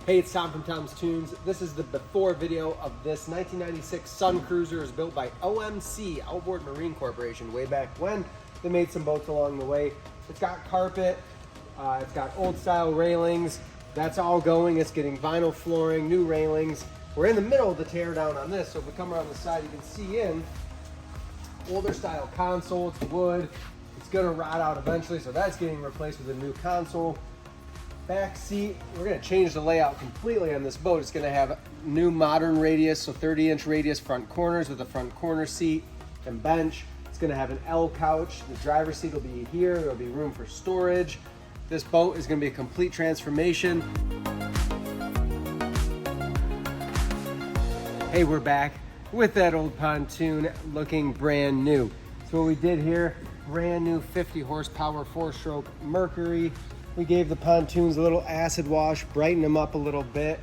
Hey, it's Tom from Tom's Toons. This is the before video of this 1996 Sun Cruiser. It was built by OMC, Outboard Marine Corporation, way back when. They made some boats along the way. It's got carpet, it's got old style railings. That's all going. It's getting vinyl flooring, new railings. We're in the middle of the tear down on this, so if we come around the side, you can see in. Older style console, it's wood. It's gonna rot out eventually, so that's getting replaced with a new console. Back seat, we're gonna change the layout completely on this boat. It's gonna have new modern radius, so 30-inch radius front corners with a front corner seat and bench. It's gonna have an L couch. The driver's seat will be here. There'll be room for storage. This boat is gonna be a complete transformation. Hey, we're back with that old pontoon looking brand new. So what we did here, brand new 50 horsepower 4-stroke Mercury. We gave the pontoons a little acid wash, brighten them up a little bit.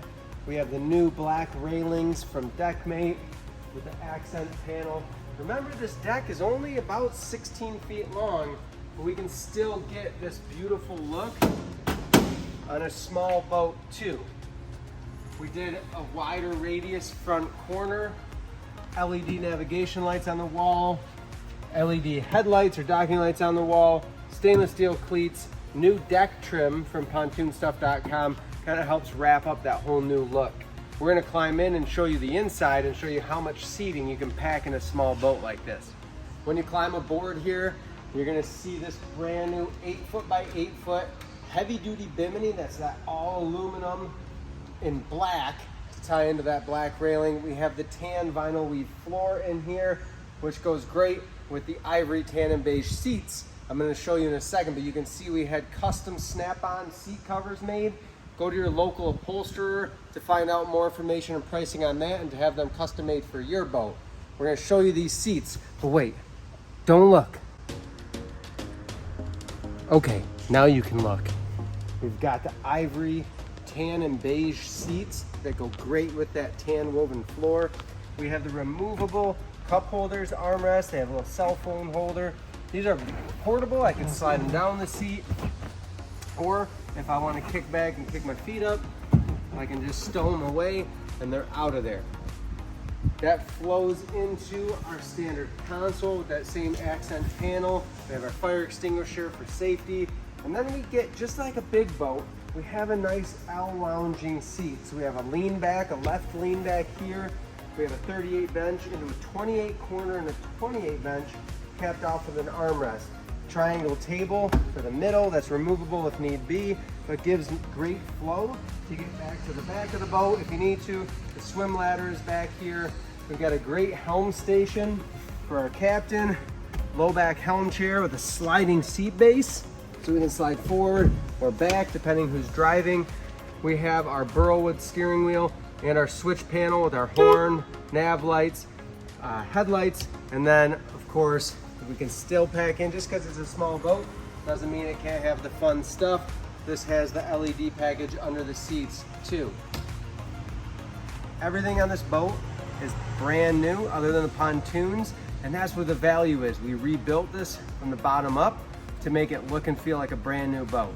We have the new black railings from Deckmate with the accent panel. Remember, this deck is only about 16 feet long, but we can still get this beautiful look on a small boat too. We did a wider radius front corner, LED navigation lights on the wall, LED headlights or docking lights on the wall, stainless steel cleats, new deck trim from pontoonstuff.com. Kind of helps wrap up that whole new look. We're gonna climb in and show you the inside and show you how much seating you can pack in a small boat like this. When you climb aboard here, you're gonna see this brand new 8-foot by 8-foot heavy duty bimini. That's that all aluminum in black to tie into that black railing. We have the tan vinyl weave floor in here, which goes great with the ivory tan and beige seats. I'm going to show you in a second, but you can see we had custom snap-on seat covers made. Go to your local upholsterer to find out more information and pricing on that and to have them custom made for your boat. We're going to show you these seats, but wait, don't look. Okay, now you can look. We've got the ivory tan and beige seats that go great with that tan woven floor. We have the removable cup holders, armrest. They have a little cell phone holder. These are portable. I can slide them down the seat, or if I want to kick back and kick my feet up, I can just stow them away and they're out of there. That flows into our standard console with that same accent panel. We have our fire extinguisher for safety, and then we get, just like a big boat, we have a nice L lounging seat. So we have a lean back, a left lean back here. We have a 38 bench into a 28 corner and a 28 bench, capped off with an armrest. Triangle table for the middle that's removable if need be, but gives great flow to get back to the back of the boat if you need to. The swim ladder is back here. We've got a great helm station for our captain. Low back helm chair with a sliding seat base, so we can slide forward or back depending who's driving. We have our Burlwood steering wheel and our switch panel with our horn, nav lights, headlights, and then of course we can still pack in. Just because it's a small boat doesn't mean it can't have the fun stuff. This has the LED package under the seats too. Everything on this boat is brand new other than the pontoons, and that's where the value is. We rebuilt this from the bottom up to make it look and feel like a brand new boat.